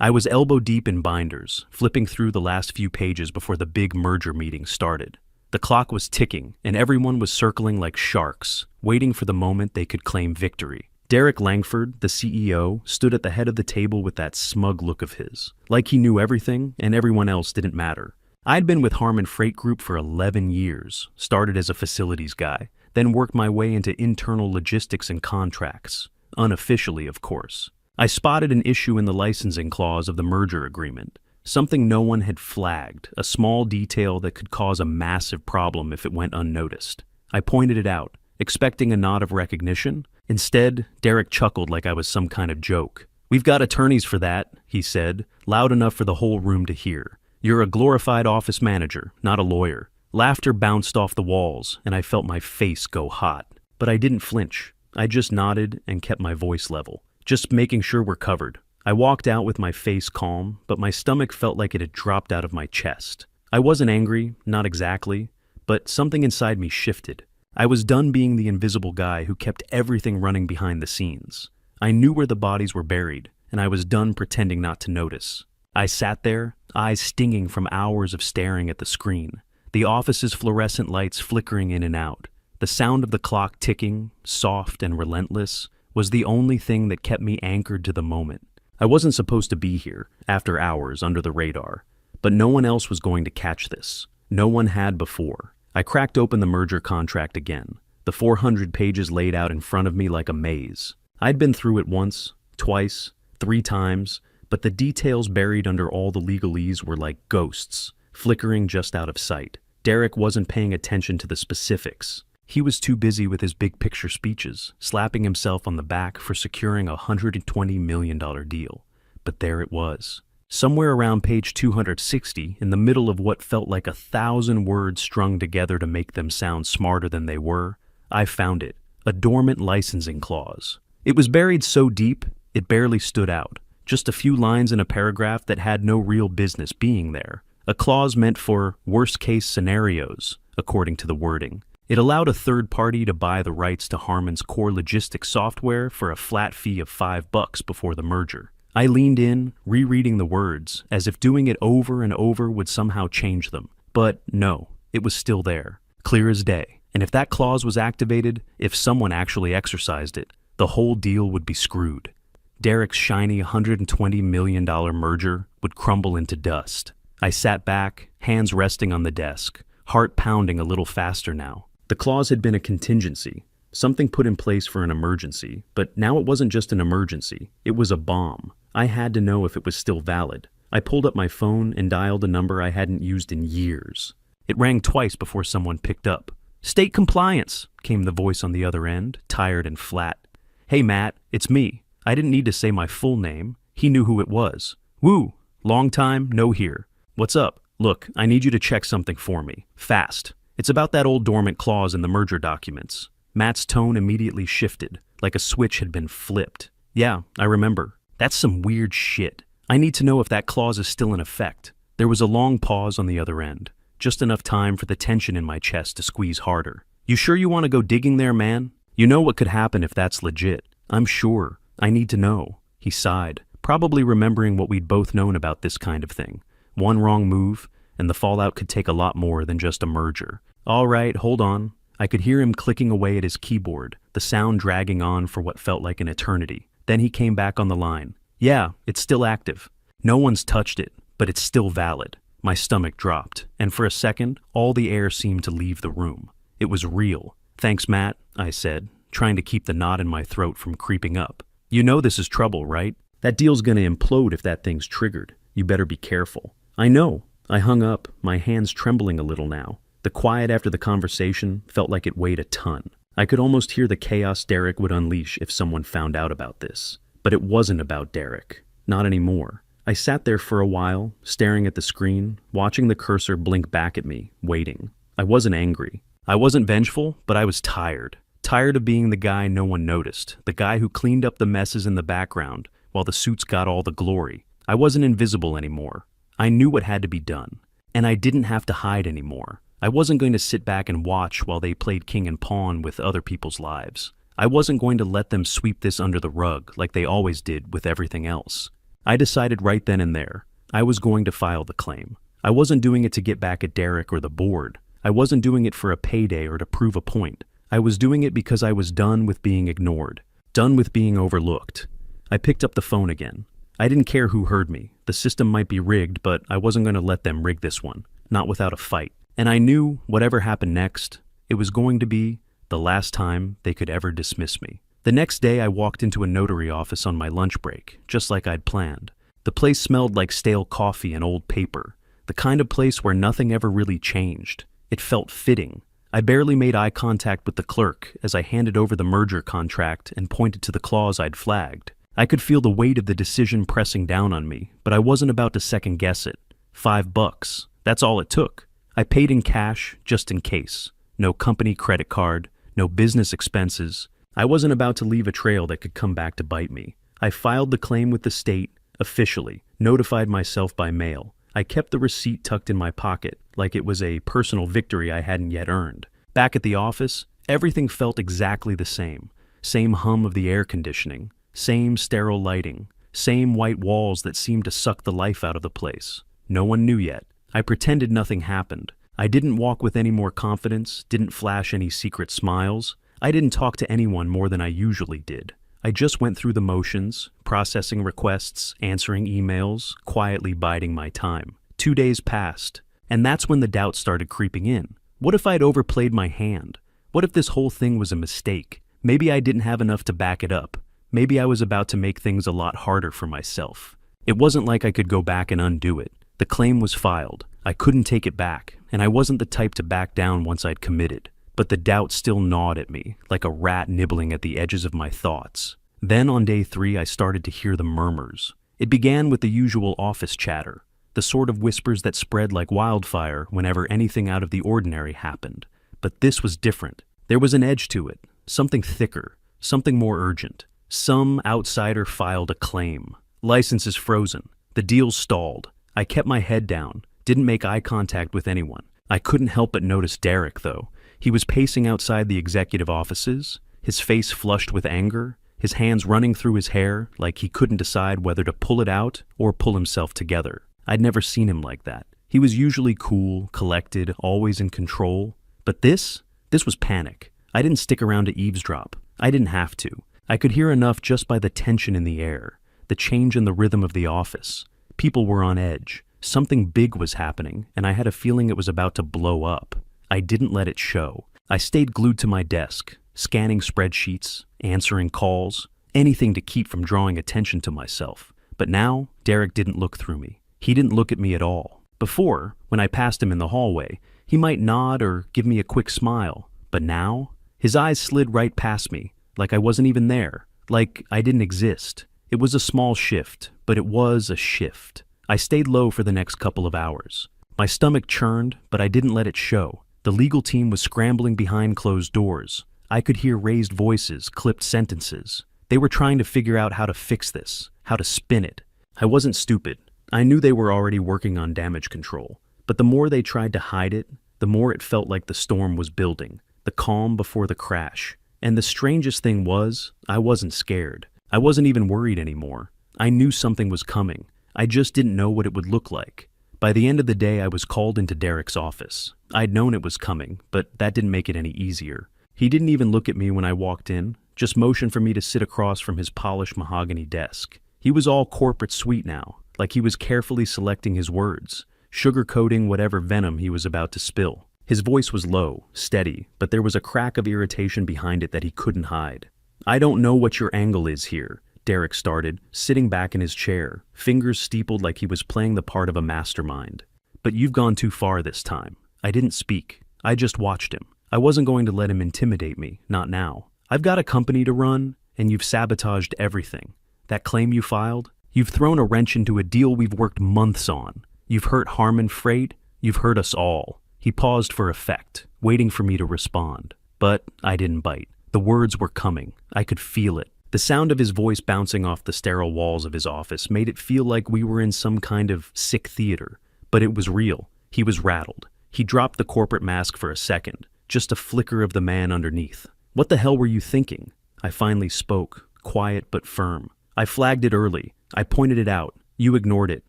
I was elbow deep in binders, flipping through the last few pages before the big merger meeting started. The clock was ticking, and everyone was circling like sharks, waiting for the moment they could claim victory. Derek Langford, the CEO, stood at the head of the table with that smug look of his, like he knew everything and everyone else didn't matter. I'd been with Harmon Freight Group for 11 years, started as a facilities guy, then worked my way into internal logistics and contracts, unofficially, of course. I spotted an issue in the licensing clause of the merger agreement, something no one had flagged, a small detail that could cause a massive problem if it went unnoticed. I pointed it out, expecting a nod of recognition. Instead, Derek chuckled like I was some kind of joke. "We've got attorneys for that," he said, loud enough for the whole room to hear. "You're a glorified office manager, not a lawyer." Laughter bounced off the walls, and I felt my face go hot. But I didn't flinch. I just nodded and kept my voice level, just making sure we're covered. I walked out with my face calm, but my stomach felt like it had dropped out of my chest. I wasn't angry, not exactly, but something inside me shifted. I was done being the invisible guy who kept everything running behind the scenes. I knew where the bodies were buried, and I was done pretending not to notice. I sat there, eyes stinging from hours of staring at the screen, the office's fluorescent lights flickering in and out. The sound of the clock ticking, soft and relentless, was the only thing that kept me anchored to the moment. I wasn't supposed to be here, after hours under the radar, but no one else was going to catch this. No one had before. I cracked open the merger contract again, the 400 pages laid out in front of me like a maze. I'd been through it once, twice, 3 times, but the details buried under all the legalese were like ghosts, flickering just out of sight. Derek wasn't paying attention to the specifics. He was too busy with his big picture speeches, slapping himself on the back for securing a $120 million deal. But there it was. Somewhere around page 260, in the middle of what felt like 1,000 words strung together to make them sound smarter than they were, I found it, a dormant licensing clause. It was buried so deep, it barely stood out, just a few lines in a paragraph that had no real business being there. A clause meant for worst-case scenarios, according to the wording. It allowed a third party to buy the rights to Harmon's core logistics software for a flat fee of $5 before the merger. I leaned in, rereading the words, as if doing it over and over would somehow change them. But no, it was still there, clear as day. And if that clause was activated, if someone actually exercised it, the whole deal would be screwed. Derek's shiny $120 million merger would crumble into dust. I sat back, hands resting on the desk, heart pounding a little faster now. The clause had been a contingency, something put in place for an emergency, but now it wasn't just an emergency, it was a bomb. I had to know if it was still valid. I pulled up my phone and dialed a number I hadn't used in years. It rang twice before someone picked up. "State compliance," came the voice on the other end, tired and flat. "Hey Matt, it's me." I didn't need to say my full name. He knew who it was. "Woo, long time, no here. What's up? Look, I need you to check something for me. Fast. It's about that old dormant clause in the merger documents." Matt's tone immediately shifted, like a switch had been flipped. "Yeah, I remember. That's some weird shit. I need to know if that clause is still in effect." There was a long pause on the other end, just enough time for the tension in my chest to squeeze harder. "You sure you want to go digging there, man? You know what could happen if that's legit." "I'm sure. I need to know." He sighed, probably remembering what we'd both known about this kind of thing. One wrong move, and the fallout could take a lot more than just a merger. "All right, hold on." I could hear him clicking away at his keyboard, the sound dragging on for what felt like an eternity. Then he came back on the line. "Yeah, it's still active. No one's touched it, but it's still valid." My stomach dropped, and for a second, all the air seemed to leave the room. It was real. "Thanks, Matt," I said, trying to keep the knot in my throat from creeping up. "You know this is trouble, right? That deal's gonna implode if that thing's triggered. You better be careful." "I know." I hung up, my hands trembling a little now. The quiet after the conversation felt like it weighed a ton. I could almost hear the chaos Derek would unleash if someone found out about this. But it wasn't about Derek. Not anymore. I sat there for a while, staring at the screen, watching the cursor blink back at me, waiting. I wasn't angry. I wasn't vengeful, but I was tired. Tired of being the guy no one noticed, the guy who cleaned up the messes in the background while the suits got all the glory. I wasn't invisible anymore. I knew what had to be done, and I didn't have to hide anymore. I wasn't going to sit back and watch while they played king and pawn with other people's lives. I wasn't going to let them sweep this under the rug like they always did with everything else. I decided right then and there, I was going to file the claim. I wasn't doing it to get back at Derek or the board. I wasn't doing it for a payday or to prove a point. I was doing it because I was done with being ignored, done with being overlooked. I picked up the phone again. I didn't care who heard me. The system might be rigged, but I wasn't going to let them rig this one, not without a fight. And I knew whatever happened next, it was going to be the last time they could ever dismiss me. The next day I walked into a notary office on my lunch break, just like I'd planned. The place smelled like stale coffee and old paper, the kind of place where nothing ever really changed. It felt fitting. I barely made eye contact with the clerk as I handed over the merger contract and pointed to the clause I'd flagged. I could feel the weight of the decision pressing down on me, but I wasn't about to second guess it. $5. That's all it took. I paid in cash, just in case. No company credit card, no business expenses. I wasn't about to leave a trail that could come back to bite me. I filed the claim with the state, officially, notified myself by mail. I kept the receipt tucked in my pocket, like it was a personal victory I hadn't yet earned. Back at the office, everything felt exactly the same. Same hum of the air conditioning, same sterile lighting, same white walls that seemed to suck the life out of the place. No one knew yet. I pretended nothing happened. I didn't walk with any more confidence, didn't flash any secret smiles. I didn't talk to anyone more than I usually did. I just went through the motions, processing requests, answering emails, quietly biding my time. 2 days passed, and that's when the doubt started creeping in. What if I'd overplayed my hand? What if this whole thing was a mistake? Maybe I didn't have enough to back it up. Maybe I was about to make things a lot harder for myself. It wasn't like I could go back and undo it. The claim was filed. I couldn't take it back, and I wasn't the type to back down once I'd committed. But the doubt still gnawed at me, like a rat nibbling at the edges of my thoughts. Then on day 3, I started to hear the murmurs. It began with the usual office chatter, the sort of whispers that spread like wildfire whenever anything out of the ordinary happened. But this was different. There was an edge to it, something thicker, something more urgent. Some outsider filed a claim. Licenses frozen. The deal stalled. I kept my head down, didn't make eye contact with anyone. I couldn't help but notice Derek, though. He was pacing outside the executive offices, his face flushed with anger, his hands running through his hair like he couldn't decide whether to pull it out or pull himself together. I'd never seen him like that. He was usually cool, collected, always in control. But this was panic. I didn't stick around to eavesdrop. I didn't have to. I could hear enough just by the tension in the air, the change in the rhythm of the office. People were on edge. Something big was happening, and I had a feeling it was about to blow up. I didn't let it show. I stayed glued to my desk, scanning spreadsheets, answering calls, anything to keep from drawing attention to myself. But now, Derek didn't look through me. He didn't look at me at all. Before, when I passed him in the hallway, he might nod or give me a quick smile. But now, his eyes slid right past me, like I wasn't even there, like I didn't exist. It was a small shift, but it was a shift. I stayed low for the next couple of hours. My stomach churned, but I didn't let it show. The legal team was scrambling behind closed doors. I could hear raised voices, clipped sentences. They were trying to figure out how to fix this, how to spin it. I wasn't stupid. I knew they were already working on damage control. But the more they tried to hide it, the more it felt like the storm was building, the calm before the crash. And the strangest thing was, I wasn't scared. I wasn't even worried anymore. I knew something was coming. I just didn't know what it would look like. By the end of the day, I was called into Derek's office. I'd known it was coming, but that didn't make it any easier. He didn't even look at me when I walked in, just motioned for me to sit across from his polished mahogany desk. He was all corporate sweet now, like he was carefully selecting his words, sugarcoating whatever venom he was about to spill. His voice was low, steady, but there was a crack of irritation behind it that he couldn't hide. "I don't know what your angle is here," Derek started, sitting back in his chair, fingers steepled like he was playing the part of a mastermind. "But you've gone too far this time." I didn't speak. I just watched him. I wasn't going to let him intimidate me, not now. "I've got a company to run, and you've sabotaged everything. That claim you filed? You've thrown a wrench into a deal we've worked months on. You've hurt Harmon Freight. You've hurt us all." He paused for effect, waiting for me to respond. But I didn't bite. The words were coming. I could feel it. The sound of his voice bouncing off the sterile walls of his office made it feel like we were in some kind of sick theater. But it was real. He was rattled. He dropped the corporate mask for a second, just a flicker of the man underneath. "What the hell were you thinking?" I finally spoke, quiet but firm. "I flagged it early. I pointed it out. You ignored it.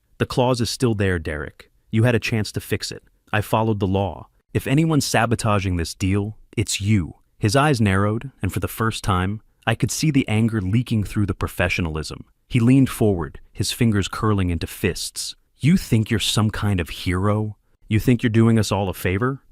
The clause is still there, Derek. You had a chance to fix it. I followed the law. If anyone's sabotaging this deal, it's you. His eyes narrowed, and for the first time, I could see the anger leaking through the professionalism. He leaned forward, his fingers curling into fists. You think you're some kind of hero? You think you're doing us all a favor?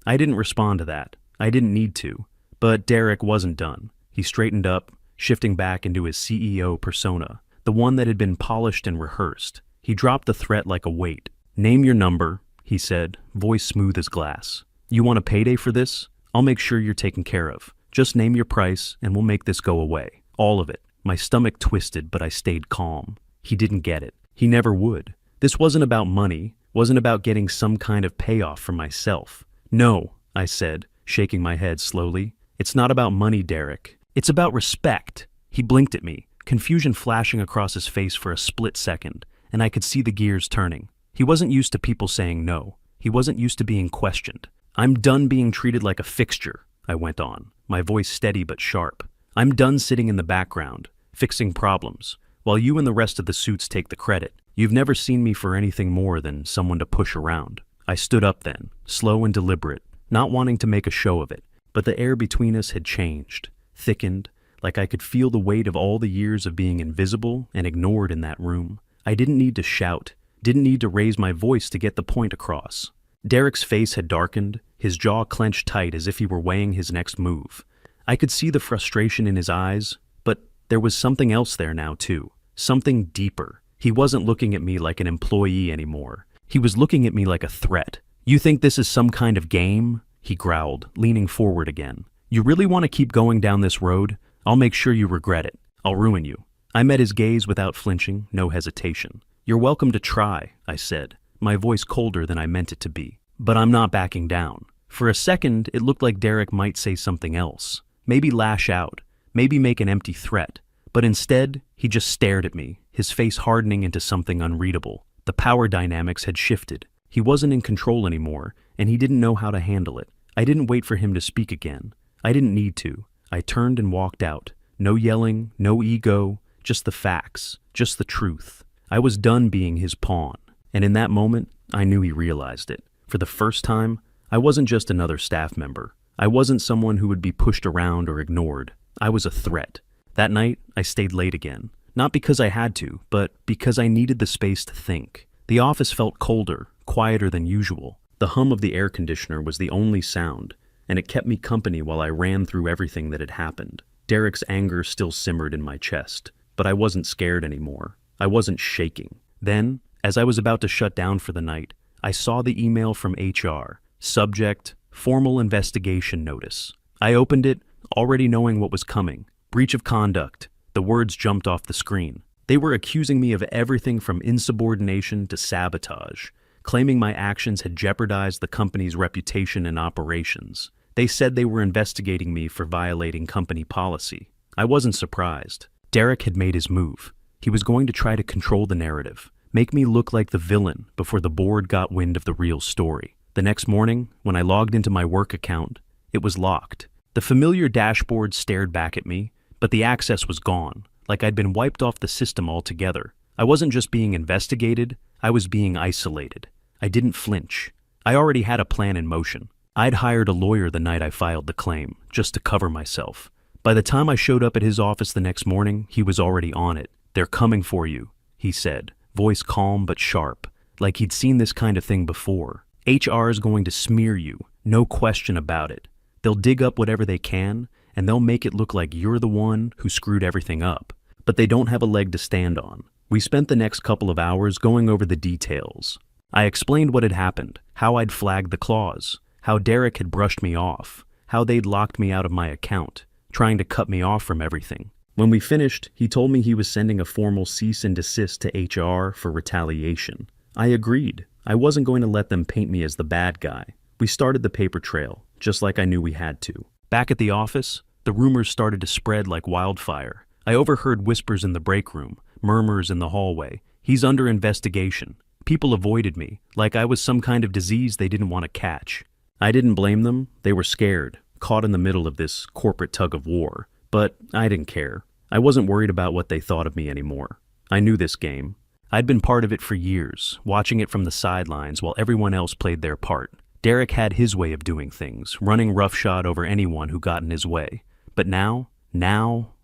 I didn't respond to that. I didn't need to. But Derek wasn't done. He straightened up, shifting back into his CEO persona, the one that had been polished and rehearsed. He dropped the threat like a weight. Name your number, he said, voice smooth as glass. You want a payday for this? I'll make sure you're taken care of. Just name your price and we'll make this go away. All of it. My stomach twisted, but I stayed calm. He didn't get it. He never would. This wasn't about money, wasn't about getting some kind of payoff for myself. No, I said, shaking my head slowly. It's not about money, Derek. It's about respect. He blinked at me, confusion flashing across his face for a split second, and I could see the gears turning. He wasn't used to people saying no. He wasn't used to being questioned. I'm done being treated like a fixture, I went on, my voice steady but sharp. I'm done sitting in the background, fixing problems, while you and the rest of the suits take the credit. You've never seen me for anything more than someone to push around. I stood up then, slow and deliberate, not wanting to make a show of it, but the air between us had changed, thickened, like I could feel the weight of all the years of being invisible and ignored in that room. I didn't need to shout, didn't need to raise my voice to get the point across. Derek's face had darkened, his jaw clenched tight as if he were weighing his next move. I could see the frustration in his eyes, but there was something else there now too, something deeper. He wasn't looking at me like an employee anymore. He was looking at me like a threat. You think this is some kind of game? He growled, leaning forward again. You really want to keep going down this road? I'll make sure you regret it. I'll ruin you. I met his gaze without flinching, no hesitation. You're welcome to try, I said, my voice colder than I meant it to be. But I'm not backing down. For a second, it looked like Derek might say something else. Maybe lash out, maybe make an empty threat. But instead, he just stared at me, his face hardening into something unreadable. The power dynamics had shifted. He wasn't in control anymore, and he didn't know how to handle it. I didn't wait for him to speak again. I didn't need to. I turned and walked out. No yelling, no ego, just the facts, just the truth. I was done being his pawn. And in that moment, I knew he realized it. For the first time, I wasn't just another staff member. I wasn't someone who would be pushed around or ignored. I was a threat. That night, I stayed late again. Not because I had to, but because I needed the space to think. The office felt colder, quieter than usual. The hum of the air conditioner was the only sound, and it kept me company while I ran through everything that had happened. Derek's anger still simmered in my chest, but I wasn't scared anymore. I wasn't shaking. Then, as I was about to shut down for the night, I saw the email from HR. Subject, formal investigation notice. I opened it, already knowing what was coming. Breach of conduct. The words jumped off the screen. They were accusing me of everything from insubordination to sabotage, claiming my actions had jeopardized the company's reputation and operations. They said they were investigating me for violating company policy. I wasn't surprised. Derek had made his move. He was going to try to control the narrative, make me look like the villain before the board got wind of the real story. The next morning, when I logged into my work account, it was locked. The familiar dashboard stared back at me, but the access was gone, like I'd been wiped off the system altogether. I wasn't just being investigated, I was being isolated. I didn't flinch. I already had a plan in motion. I'd hired a lawyer the night I filed the claim, just to cover myself. By the time I showed up at his office the next morning, he was already on it. They're coming for you, he said, voice calm but sharp, like he'd seen this kind of thing before. HR is going to smear you, no question about it. They'll dig up whatever they can, and they'll make it look like you're the one who screwed everything up. But they don't have a leg to stand on. We spent the next couple of hours going over the details. I explained what had happened, how I'd flagged the clause, how Derek had brushed me off, how they'd locked me out of my account, trying to cut me off from everything. When we finished, he told me he was sending a formal cease and desist to HR for retaliation. I agreed. I wasn't going to let them paint me as the bad guy. We started the paper trail, just like I knew we had to. Back at the office, the rumors started to spread like wildfire. I overheard whispers in the break room, murmurs in the hallway. He's under investigation. People avoided me, like I was some kind of disease they didn't want to catch. I didn't blame them. They were scared, caught in the middle of this corporate tug of war. But I didn't care. I wasn't worried about what they thought of me anymore. I knew this game. I'd been part of it for years, watching it from the sidelines while everyone else played their part. Derek had his way of doing things, running roughshod over anyone who got in his way. But now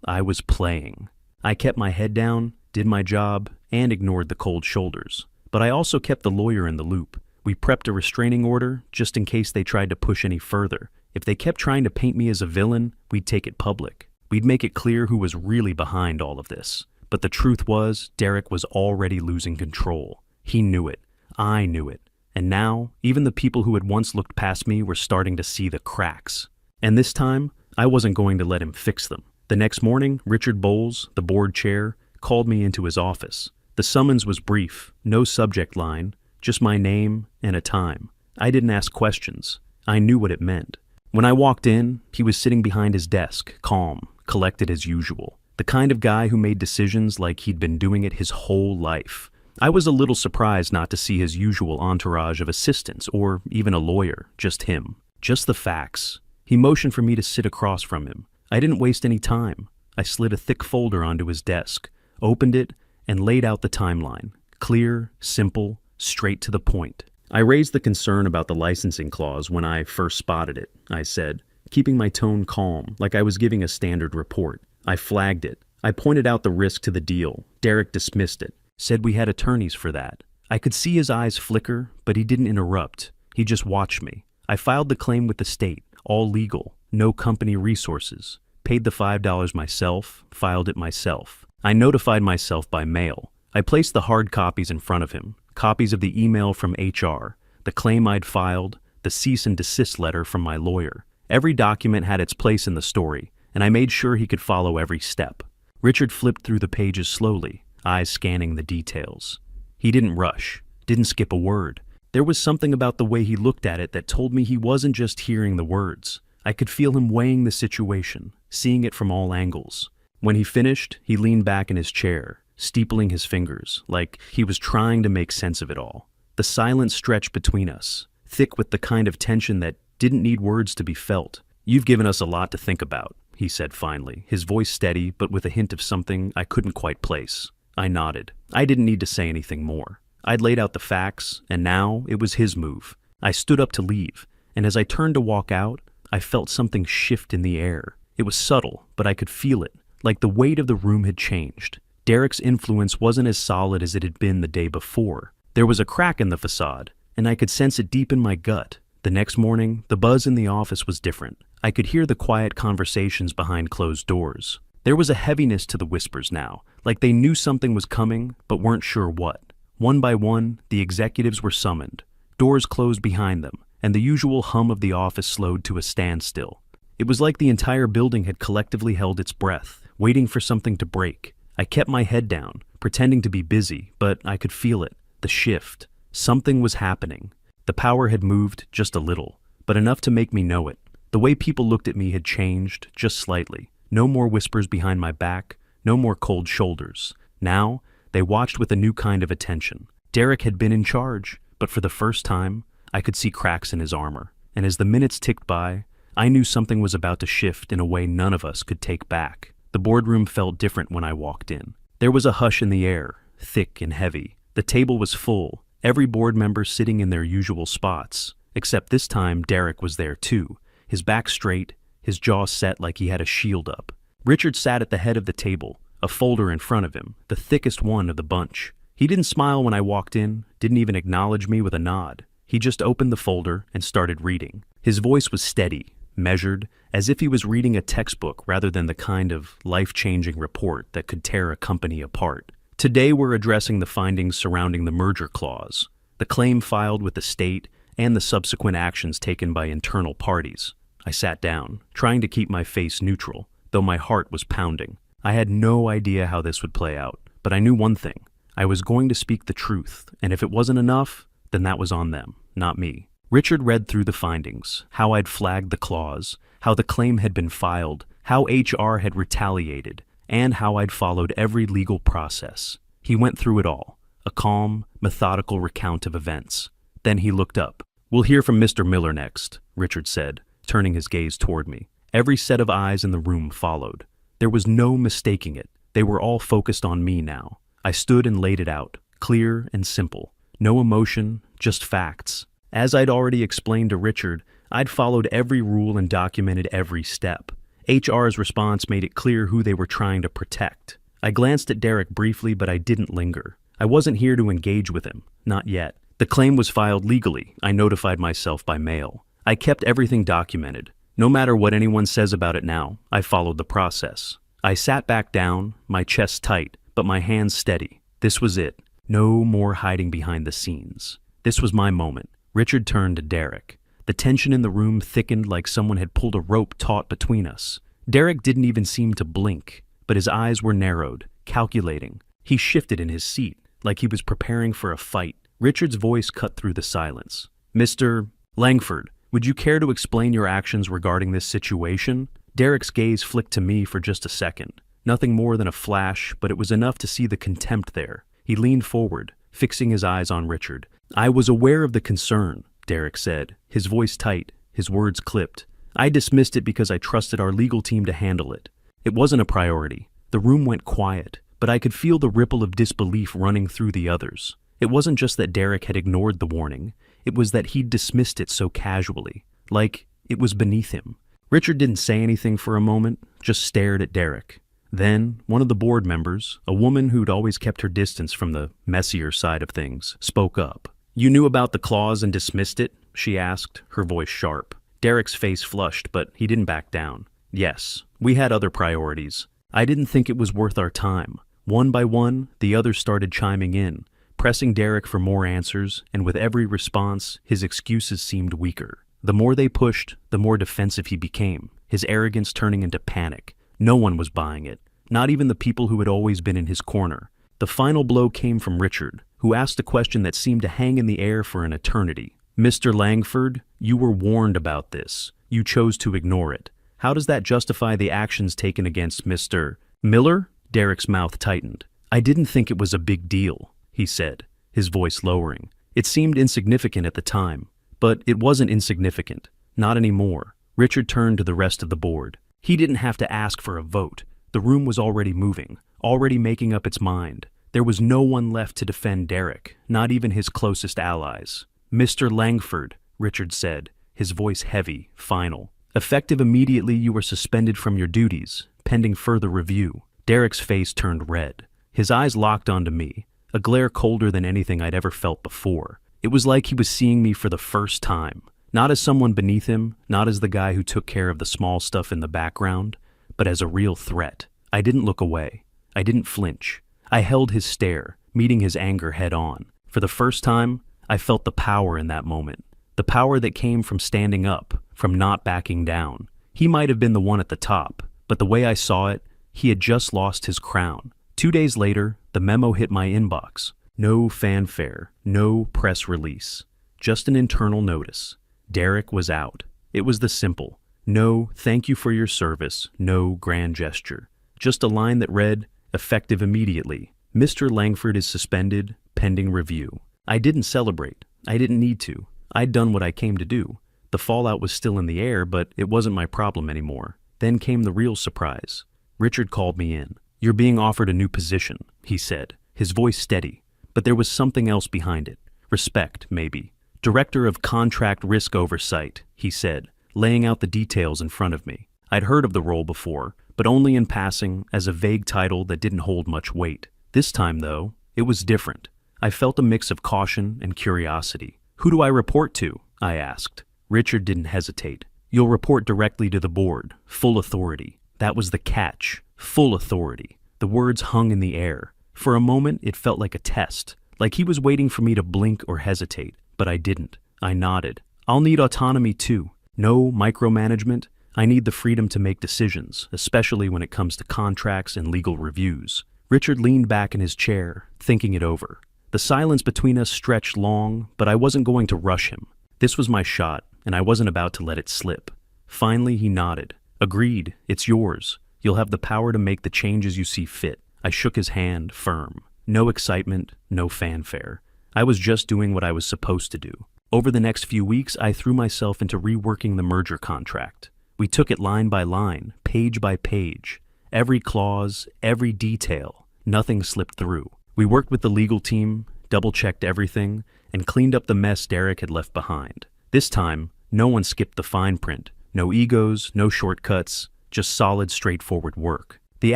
I was playing. I kept my head down, did my job, and ignored the cold shoulders. But I also kept the lawyer in the loop. We prepped a restraining order just in case they tried to push any further. If they kept trying to paint me as a villain, we'd take it public. We'd make it clear who was really behind all of this. But the truth was, Derek was already losing control. He knew it. I knew it. And now, even the people who had once looked past me were starting to see the cracks. And this time, I wasn't going to let him fix them. The next morning, Richard Bowles, the board chair, called me into his office. The summons was brief, no subject line, just my name and a time. I didn't ask questions. I knew what it meant. When I walked in, he was sitting behind his desk, calm, collected as usual. The kind of guy who made decisions like he'd been doing it his whole life. I was a little surprised not to see his usual entourage of assistants or even a lawyer, just him. Just the facts. He motioned for me to sit across from him. I didn't waste any time. I slid a thick folder onto his desk, opened it, and laid out the timeline. Clear, simple, straight to the point. I raised the concern about the licensing clause when I first spotted it, I said, keeping my tone calm, like I was giving a standard report. I flagged it. I pointed out the risk to the deal. Derek dismissed it, said we had attorneys for that. I could see his eyes flicker, but he didn't interrupt. He just watched me. I filed the claim with the state, all legal, no company resources. Paid the $5 myself, filed it myself. I notified myself by mail. I placed the hard copies in front of him, copies of the email from HR, the claim I'd filed, the cease and desist letter from my lawyer. Every document had its place in the story, and I made sure he could follow every step. Richard flipped through the pages slowly, eyes scanning the details. He didn't rush, didn't skip a word. There was something about the way he looked at it that told me he wasn't just hearing the words. I could feel him weighing the situation, seeing it from all angles. When he finished, he leaned back in his chair, steepling his fingers, like he was trying to make sense of it all. The silence stretched between us, thick with the kind of tension that didn't need words to be felt. "You've given us a lot to think about," he said finally, his voice steady but with a hint of something I couldn't quite place. I nodded. I didn't need to say anything more. I'd laid out the facts, and now it was his move. I stood up to leave, and as I turned to walk out, I felt something shift in the air. It was subtle, but I could feel it, like the weight of the room had changed. Derek's influence wasn't as solid as it had been the day before. There was a crack in the facade, and I could sense it deep in my gut. The next morning, the buzz in the office was different. I could hear the quiet conversations behind closed doors. There was a heaviness to the whispers now, like they knew something was coming, but weren't sure what. One by one, the executives were summoned. Doors closed behind them, and the usual hum of the office slowed to a standstill. It was like the entire building had collectively held its breath, waiting for something to break. I kept my head down, pretending to be busy, but I could feel it, the shift. Something was happening. The power had moved just a little, but enough to make me know it. The way people looked at me had changed, just slightly. No more whispers behind my back, no more cold shoulders. Now, they watched with a new kind of attention. Derek had been in charge, but for the first time, I could see cracks in his armor. And as the minutes ticked by, I knew something was about to shift in a way none of us could take back. The boardroom felt different when I walked in. There was a hush in the air, thick and heavy. The table was full, every board member sitting in their usual spots. Except this time, Derek was there too, his back straight, his jaw set like he had a shield up. Richard sat at the head of the table, a folder in front of him, the thickest one of the bunch. He didn't smile when I walked in, didn't even acknowledge me with a nod. He just opened the folder and started reading. His voice was steady, measured, as if he was reading a textbook rather than the kind of life-changing report that could tear a company apart. Today we're addressing the findings surrounding the merger clause, the claim filed with the state, and the subsequent actions taken by internal parties. I sat down, trying to keep my face neutral, though my heart was pounding. I had no idea how this would play out, but I knew one thing. I was going to speak the truth, and if it wasn't enough, then that was on them, not me. Richard read through the findings, how I'd flagged the clause, how the claim had been filed, how HR had retaliated, and how I'd followed every legal process. He went through it all, a calm, methodical recount of events. Then he looked up. "We'll hear from Mr. Miller next," Richard said, turning his gaze toward me. Every set of eyes in the room followed. There was no mistaking it. They were all focused on me now. I stood and laid it out, clear and simple. No emotion, just facts. As I'd already explained to Richard, I'd followed every rule and documented every step. HR's response made it clear who they were trying to protect. I glanced at Derek briefly, but I didn't linger. I wasn't here to engage with him, not yet. The claim was filed legally. I notified myself by mail. I kept everything documented. No matter what anyone says about it now, I followed the process. I sat back down, my chest tight, but my hands steady. This was it. No more hiding behind the scenes. This was my moment. Richard turned to Derek. The tension in the room thickened like someone had pulled a rope taut between us. Derek didn't even seem to blink, but his eyes were narrowed, calculating. He shifted in his seat, like he was preparing for a fight. Richard's voice cut through the silence. "Mr. Langford, would you care to explain your actions regarding this situation?" Derek's gaze flicked to me for just a second. Nothing more than a flash, but it was enough to see the contempt there. He leaned forward, fixing his eyes on Richard. "I was aware of the concern," Derek said, his voice tight, his words clipped. "I dismissed it because I trusted our legal team to handle it. It wasn't a priority." The room went quiet, but I could feel the ripple of disbelief running through the others. It wasn't just that Derek had ignored the warning, it was that he'd dismissed it so casually, like it was beneath him. Richard didn't say anything for a moment, just stared at Derek. Then, one of the board members, a woman who'd always kept her distance from the messier side of things, spoke up. "You knew about the clause and dismissed it?" she asked, her voice sharp. Derek's face flushed, but he didn't back down. "Yes, we had other priorities. I didn't think it was worth our time." One by one, the others started chiming in, pressing Derek for more answers, and with every response, his excuses seemed weaker. The more they pushed, the more defensive he became, his arrogance turning into panic. No one was buying it, not even the people who had always been in his corner. The final blow came from Richard, who asked a question that seemed to hang in the air for an eternity. "Mr. Langford, you were warned about this. You chose to ignore it. How does that justify the actions taken against Mr. Miller?" Derek's mouth tightened. "I didn't think it was a big deal," he said, his voice lowering. "It seemed insignificant at the time. But it wasn't insignificant. Not anymore." Richard turned to the rest of the board. He didn't have to ask for a vote. The room was already moving, already making up its mind. There was no one left to defend Derek, not even his closest allies. "Mr. Langford," Richard said, his voice heavy, final. "Effective immediately, you were suspended from your duties, pending further review." Derek's face turned red. His eyes locked onto me, a glare colder than anything I'd ever felt before. It was like he was seeing me for the first time, not as someone beneath him, not as the guy who took care of the small stuff in the background, but as a real threat. I didn't look away. I didn't flinch. I held his stare, meeting his anger head on. For the first time, I felt the power in that moment. The power that came from standing up, from not backing down. He might have been the one at the top, but the way I saw it, he had just lost his crown. 2 days later, the memo hit my inbox. No fanfare, no press release, just an internal notice. Derek was out. It was the simple, no thank you for your service, no grand gesture. Just a line that read, effective immediately. Mr. Langford is suspended, pending review. I didn't celebrate. I didn't need to. I'd done what I came to do. The fallout was still in the air, but it wasn't my problem anymore. Then came the real surprise. Richard called me in. "You're being offered a new position," he said, his voice steady. But there was something else behind it. Respect, maybe. "Director of Contract Risk Oversight," he said, laying out the details in front of me. I'd heard of the role before, but only in passing, as a vague title that didn't hold much weight. This time, though, it was different. I felt a mix of caution and curiosity. "Who do I report to?" I asked. Richard didn't hesitate. "You'll report directly to the board. Full authority." That was the catch. Full authority. The words hung in the air. For a moment, it felt like a test, like he was waiting for me to blink or hesitate, but I didn't. I nodded. "I'll need autonomy too. No micromanagement. I need the freedom to make decisions, especially when it comes to contracts and legal reviews." Richard leaned back in his chair, thinking it over. The silence between us stretched long, but I wasn't going to rush him. This was my shot, and I wasn't about to let it slip. Finally, he nodded. "Agreed, it's yours. You'll have the power to make the changes you see fit." I shook his hand, firm. No excitement, no fanfare. I was just doing what I was supposed to do. Over the next few weeks, I threw myself into reworking the merger contract. We took it line by line, page by page. Every clause, every detail, nothing slipped through. We worked with the legal team, double-checked everything, and cleaned up the mess Derek had left behind. This time, no one skipped the fine print. No egos, no shortcuts, just solid, straightforward work. The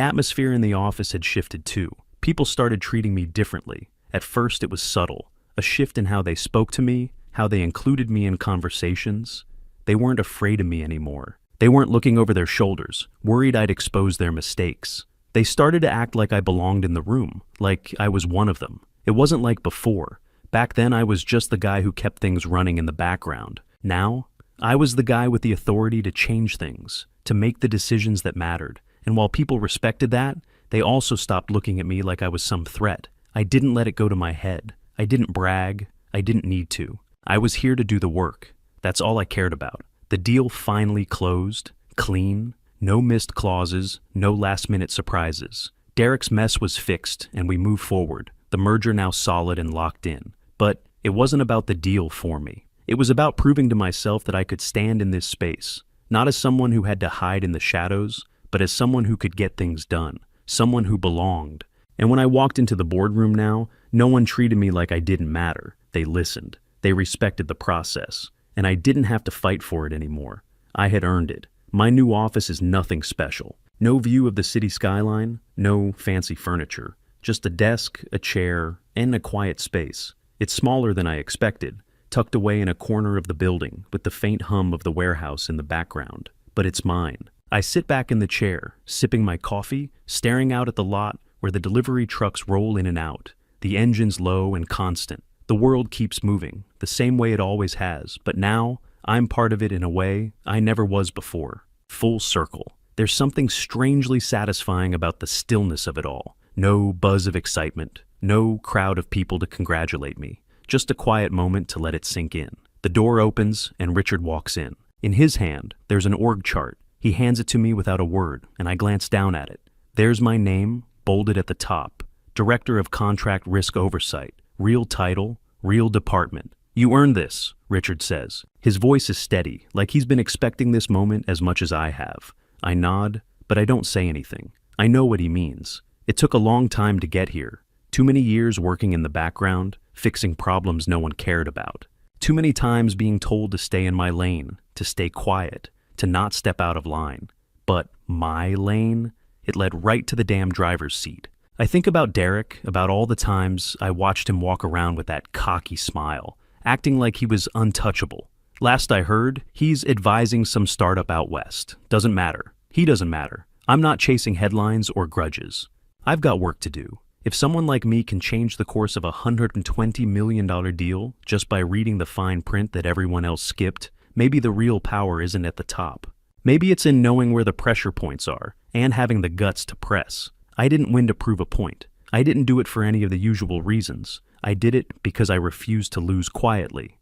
atmosphere in the office had shifted too. People started treating me differently. At first it was subtle, a shift in how they spoke to me, how they included me in conversations. They weren't afraid of me anymore. They weren't looking over their shoulders, worried I'd expose their mistakes. They started to act like I belonged in the room, like I was one of them. It wasn't like before. Back then I was just the guy who kept things running in the background. Now, I was the guy with the authority to change things, to make the decisions that mattered. And while people respected that, they also stopped looking at me like I was some threat. I didn't let it go to my head. I didn't brag. I didn't need to. I was here to do the work. That's all I cared about. The deal finally closed, clean, no missed clauses, no last-minute surprises. Derek's mess was fixed, and we moved forward, the merger now solid and locked in. But it wasn't about the deal for me. It was about proving to myself that I could stand in this space, not as someone who had to hide in the shadows, but as someone who could get things done, someone who belonged. And when I walked into the boardroom now, no one treated me like I didn't matter. They listened. They respected the process. And I didn't have to fight for it anymore. I had earned it. My new office is nothing special. No view of the city skyline, no fancy furniture. Just a desk, a chair, and a quiet space. It's smaller than I expected, tucked away in a corner of the building with the faint hum of the warehouse in the background. But it's mine. I sit back in the chair, sipping my coffee, staring out at the lot where the delivery trucks roll in and out, the engines low and constant. The world keeps moving, the same way it always has, but now I'm part of it in a way I never was before. Full circle. There's something strangely satisfying about the stillness of it all. No buzz of excitement, no crowd of people to congratulate me. Just a quiet moment to let it sink in. The door opens and Richard walks in. In his hand, there's an org chart. He hands it to me without a word, and I glance down at it. There's my name, bolded at the top. Director of Contract Risk Oversight. Real title, real department. You earned this, Richard says. His voice is steady, like he's been expecting this moment as much as I have. I nod, but I don't say anything. I know what he means. It took a long time to get here. Too many years working in the background, fixing problems no one cared about. Too many times being told to stay in my lane, to stay quiet, to not step out of line. But my lane? It led right to the damn driver's seat. I think about Derek, about all the times I watched him walk around with that cocky smile, acting like he was untouchable. Last I heard, he's advising some startup out west. Doesn't matter. He doesn't matter. I'm not chasing headlines or grudges. I've got work to do. If someone like me can change the course of a $120 million deal just by reading the fine print that everyone else skipped, maybe the real power isn't at the top. Maybe it's in knowing where the pressure points are and having the guts to press. I didn't win to prove a point. I didn't do it for any of the usual reasons. I did it because I refused to lose quietly.